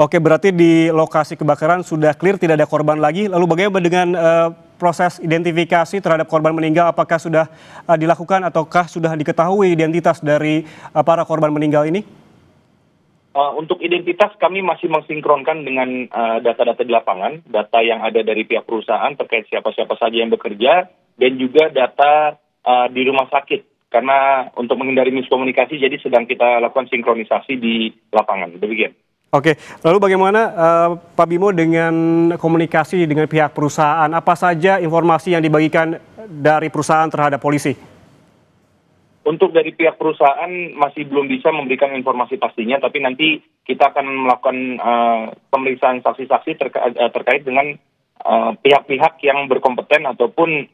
Oke, berarti di lokasi kebakaran sudah clear, tidak ada korban lagi. Lalu bagaimana dengan proses identifikasi terhadap korban meninggal? Apakah sudah dilakukan ataukah sudah diketahui identitas dari para korban meninggal ini? Untuk identitas kami masih mensinkronkan dengan data-data di lapangan, data yang ada dari pihak perusahaan terkait siapa-siapa saja yang bekerja, dan juga data di rumah sakit. Karena untuk menghindari miskomunikasi, jadi sedang kita lakukan sinkronisasi di lapangan. Demikian. Oke, lalu bagaimana Pak Bimo dengan komunikasi dengan pihak perusahaan? Apa saja informasi yang dibagikan dari perusahaan terhadap polisi? Untuk dari pihak perusahaan masih belum bisa memberikan informasi pastinya, tapi nanti kita akan melakukan pemeriksaan saksi-saksi terkait dengan pihak-pihak yang berkompeten ataupun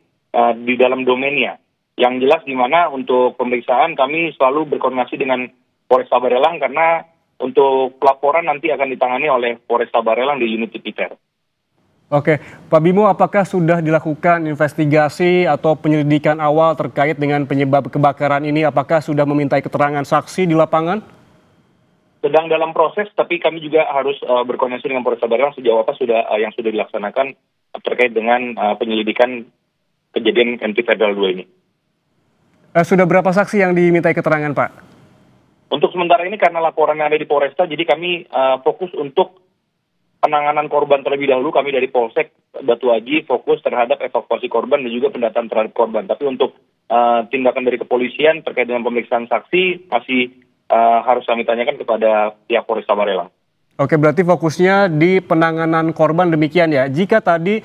di dalam domainnya. Yang jelas di mana untuk pemeriksaan kami selalu berkoordinasi dengan Polresta Barelang karena untuk pelaporan nanti akan ditangani oleh Polresta Barelang di unit Tipiter. Oke, Pak Bimo, apakah sudah dilakukan investigasi atau penyelidikan awal terkait dengan penyebab kebakaran ini? Apakah sudah memintai keterangan saksi di lapangan? Sedang dalam proses, tapi kami juga harus berkoordinasi dengan Polresta Barelang sejauh apa yang sudah dilaksanakan terkait dengan penyelidikan kejadian MT Federal 2 ini. Sudah berapa saksi yang dimintai keterangan, Pak? Untuk sementara ini karena laporan yang ada di Polresta, jadi kami fokus untuk penanganan korban terlebih dahulu. Kami dari Polsek Batu Aji fokus terhadap evakuasi korban dan juga pendataan terhadap korban. Tapi untuk tindakan dari kepolisian terkait dengan pemeriksaan saksi masih harus kami tanyakan kepada pihak Polresta Barelang. Oke, berarti fokusnya di penanganan korban demikian ya. Jika tadi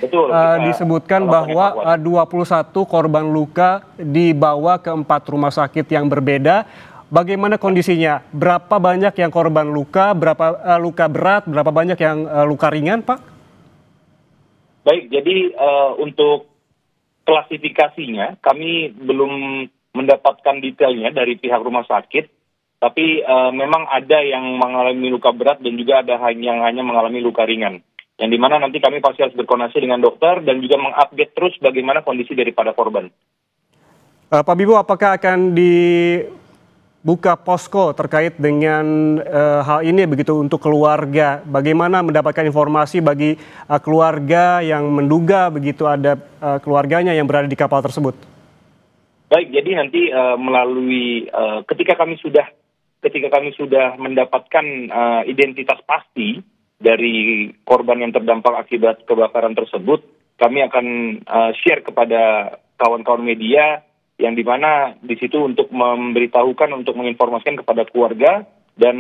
disebutkan bahwa 21 korban luka dibawa ke 4 rumah sakit yang berbeda, bagaimana kondisinya? Berapa banyak yang korban luka, berapa luka berat, berapa banyak yang luka ringan, Pak? Baik, jadi untuk klasifikasinya kami belum mendapatkan detailnya dari pihak rumah sakit, tapi memang ada yang mengalami luka berat dan juga ada yang hanya mengalami luka ringan. Yang dimana nanti kami pasti harus berkoordinasi dengan dokter dan juga mengupdate terus bagaimana kondisi daripada korban. Pak Bimo, apakah akan buka posko terkait dengan hal ini begitu untuk keluarga? Bagaimana mendapatkan informasi bagi keluarga yang menduga begitu ada keluarganya yang berada di kapal tersebut? Baik, jadi nanti melalui ketika kami sudah mendapatkan identitas pasti dari korban yang terdampak akibat kebakaran tersebut, kami akan share kepada kawan-kawan media yang dimana di situ untuk memberitahukan, untuk menginformasikan kepada keluarga dan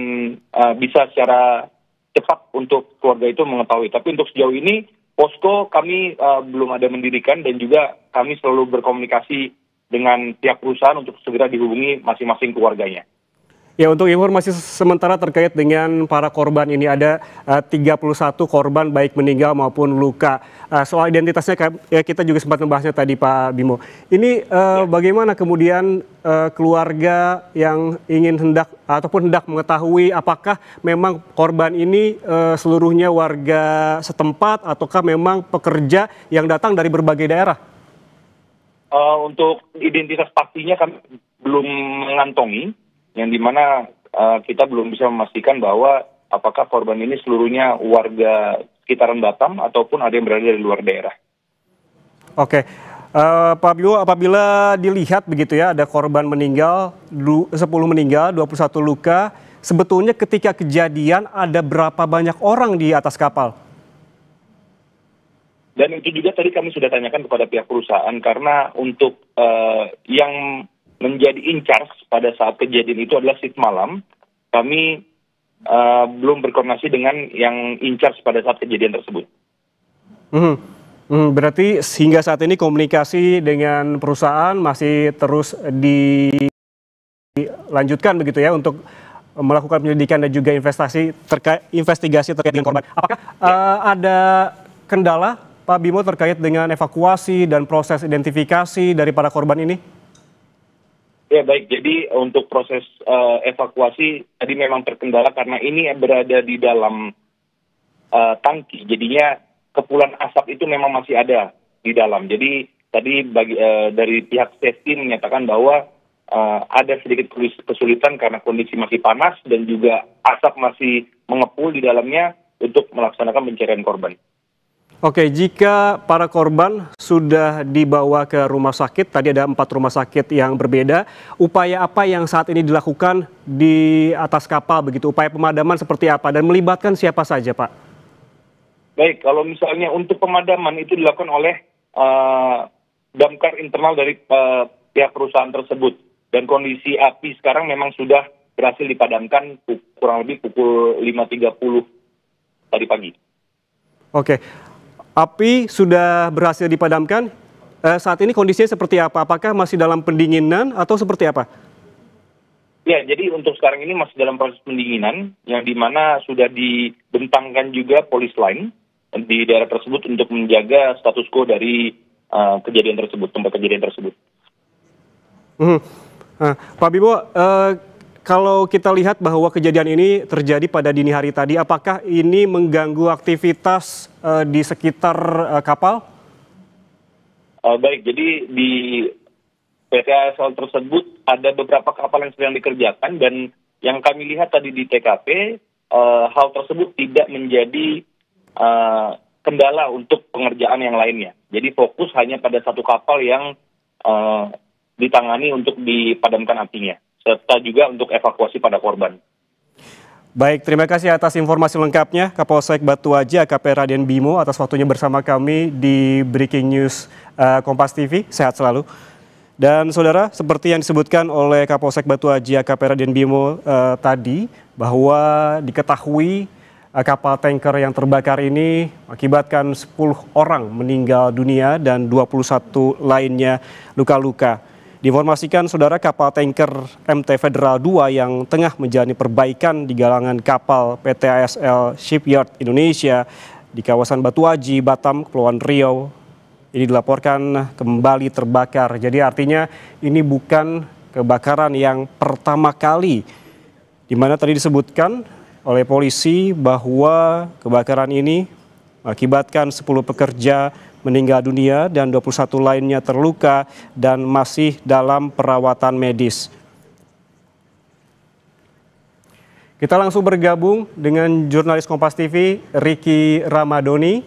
bisa secara cepat untuk keluarga itu mengetahui. Tapi untuk sejauh ini posko kami belum ada mendirikan dan juga kami selalu berkomunikasi dengan pihak perusahaan untuk segera dihubungi masing-masing keluarganya. Ya, untuk informasi sementara terkait dengan para korban ini ada 31 korban baik meninggal maupun luka. Soal identitasnya kita juga sempat membahasnya tadi Pak Bimo. Ini bagaimana kemudian keluarga yang ingin hendak mengetahui apakah memang korban ini seluruhnya warga setempat ataukah memang pekerja yang datang dari berbagai daerah? Untuk identitas pastinya kami belum mengantongi, yang dimana kita belum bisa memastikan bahwa apakah korban ini seluruhnya warga sekitaran Batam ataupun ada yang berada dari luar daerah. Oke, Pak Bimo, apabila dilihat begitu ya ada korban meninggal, 10 meninggal, 21 luka, sebetulnya ketika kejadian ada berapa banyak orang di atas kapal? Dan itu juga tadi kami sudah tanyakan kepada pihak perusahaan karena untuk yang menjadi in charge pada saat kejadian itu adalah shift malam. Kami belum berkoordinasi dengan yang in charge pada saat kejadian tersebut. Berarti hingga saat ini komunikasi dengan perusahaan masih terus dilanjutkan begitu ya untuk melakukan penyelidikan dan juga investigasi terkait dengan korban. Apakah ada kendala Pak Bimo terkait dengan evakuasi dan proses identifikasi dari para korban ini? Ya baik, jadi untuk proses evakuasi tadi memang terkendala karena ini berada di dalam tangki, jadinya kepulan asap itu memang masih ada di dalam. Jadi tadi dari pihak safety menyatakan bahwa ada sedikit kesulitan karena kondisi masih panas dan juga asap masih mengepul di dalamnya, untuk melaksanakan pencarian korban. Oke, jika para korban sudah dibawa ke rumah sakit, tadi ada 4 rumah sakit yang berbeda, upaya apa yang saat ini dilakukan di atas kapal begitu? Upaya pemadaman seperti apa dan melibatkan siapa saja, Pak? Baik, kalau misalnya untuk pemadaman itu dilakukan oleh damkar internal dari pihak perusahaan tersebut. Dan kondisi api sekarang memang sudah berhasil dipadamkan kurang lebih pukul 5.30 tadi pagi. Oke, api sudah berhasil dipadamkan. Saat ini kondisinya seperti apa? Apakah masih dalam pendinginan atau seperti apa? Ya, jadi untuk sekarang ini masih dalam proses pendinginan, yang dimana sudah dibentangkan juga polis line di daerah tersebut untuk menjaga status quo dari kejadian tersebut, tempat kejadian tersebut. Pak Bimo, kalau kita lihat bahwa kejadian ini terjadi pada dini hari tadi, apakah ini mengganggu aktivitas di sekitar kapal? Baik, jadi di PT ASL tersebut ada beberapa kapal yang sedang dikerjakan dan yang kami lihat tadi di TKP, hal tersebut tidak menjadi kendala untuk pengerjaan yang lainnya. Jadi fokus hanya pada satu kapal yang ditangani untuk dipadamkan apinya, serta juga untuk evakuasi pada korban. Baik, terima kasih atas informasi lengkapnya Kapolsek Batu Aji AKP Raden Bimo atas waktunya bersama kami di Breaking News Kompas TV. Sehat selalu. Dan saudara, seperti yang disebutkan oleh Kapolsek Batu Aji AKP Raden Bimo tadi, bahwa diketahui kapal tanker yang terbakar ini mengakibatkan 10 orang meninggal dunia dan 21 lainnya luka-luka. Diinformasikan saudara, kapal tanker MT Federal 2 yang tengah menjalani perbaikan di galangan kapal PT ASL Shipyard Indonesia di kawasan Batu Aji, Batam, Kepulauan Riau, ini dilaporkan kembali terbakar. Jadi artinya ini bukan kebakaran yang pertama kali, di mana tadi disebutkan oleh polisi bahwa kebakaran ini mengakibatkan 10 pekerja meninggal dunia dan 21 lainnya terluka dan masih dalam perawatan medis. Kita langsung bergabung dengan jurnalis Kompas TV Ricky Ramadoni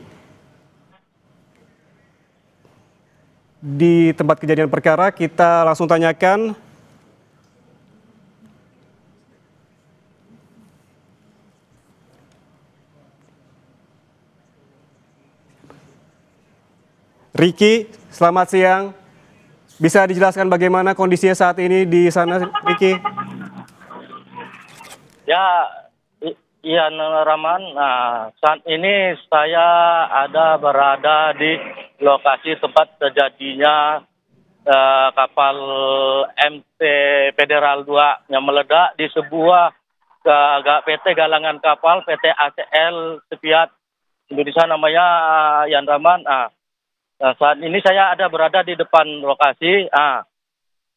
di tempat kejadian perkara. Kita langsung tanyakan Ricky, selamat siang. Bisa dijelaskan bagaimana kondisinya saat ini di sana, Ricky? Ya, iya Rahman. Nah, saat ini saya berada di lokasi tempat terjadinya kapal MT Federal 2 yang meledak di sebuah PT galangan kapal PT ACL Shipyard Indonesia namanya Yan Rahman. Nah, saat ini saya berada di depan lokasi.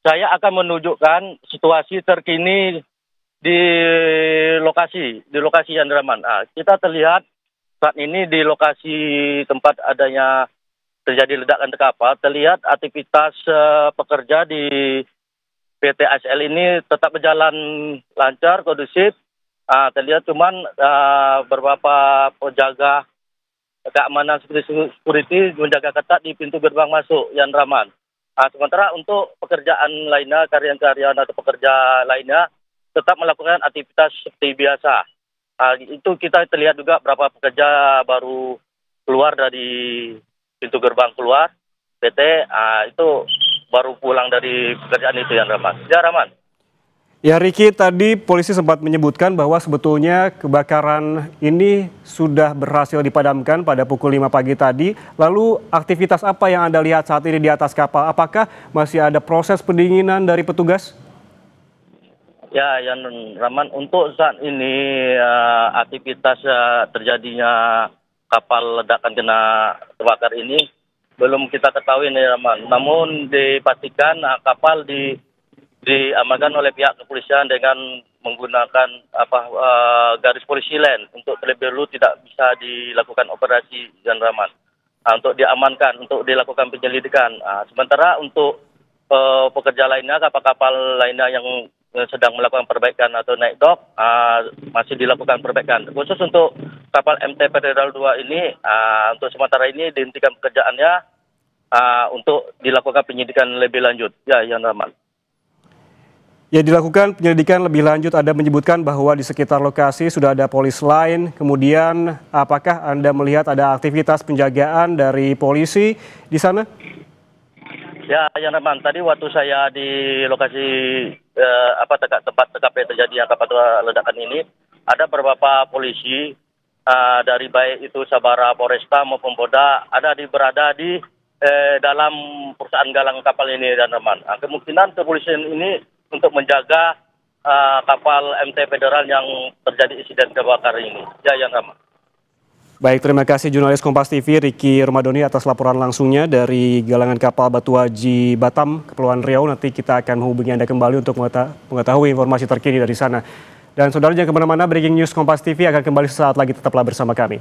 Saya akan menunjukkan situasi terkini di lokasi Yan Rahman. Kita terlihat saat ini di lokasi tempat adanya terjadi ledakan kapal, terlihat aktivitas pekerja di PT ASL ini tetap berjalan lancar, kondusif. Terlihat cuman beberapa penjaga keamanan security menjaga ketat di pintu gerbang masuk Yan Rahman. Sementara untuk pekerjaan lainnya, karyawan atau pekerja lainnya tetap melakukan aktivitas seperti biasa. Itu kita terlihat juga berapa pekerja baru keluar dari pintu gerbang keluar PT, itu baru pulang dari pekerjaan itu Yan Rahman. Ya Rahman. Ya Ricky, tadi polisi sempat menyebutkan bahwa sebetulnya kebakaran ini sudah berhasil dipadamkan pada pukul 5 pagi tadi. Lalu aktivitas apa yang Anda lihat saat ini di atas kapal? Apakah masih ada proses pendinginan dari petugas? Ya Yan Rahman, untuk saat ini aktivitas terjadinya kapal ledakan kena terbakar ini belum kita ketahui nih Rahman. Namun dipastikan kapal diamankan oleh pihak kepolisian dengan menggunakan garis polisi lain untuk terlebih dahulu tidak bisa dilakukan operasi Yan Rahman. Untuk diamankan, untuk dilakukan penyelidikan. Sementara untuk pekerja lainnya, kapal-kapal lainnya yang sedang melakukan perbaikan atau naik dok, masih dilakukan perbaikan. Khusus untuk kapal MT Federal 2 ini, untuk sementara ini dihentikan pekerjaannya untuk dilakukan penyidikan lebih lanjut. Ya, Yan Rahman. Ya, dilakukan penyelidikan lebih lanjut. Anda menyebutkan bahwa di sekitar lokasi sudah ada polis lain. Kemudian apakah Anda melihat ada aktivitas penjagaan dari polisi di sana? Ya, Yan Rahman, tadi waktu saya di lokasi tempat TKP terjadinya kapal ledakan ini, ada beberapa polisi dari baik itu Sabara Polresta maupun Polda berada di dalam perusahaan galang kapal ini, Yan Rahman. Kemungkinan kepolisian ini untuk menjaga kapal MT Federal yang terjadi insiden kebakaran ini. Ya, Yan Rahman. Baik, terima kasih jurnalis Kompas TV Ricky Romadoni atas laporan langsungnya dari galangan kapal Batu Haji Batam, Kepulauan Riau. Nanti kita akan menghubungi Anda kembali untuk mengetahui informasi terkini dari sana. Dan saudara jangan kemana-mana, Breaking News Kompas TV akan kembali sesaat lagi, tetaplah bersama kami.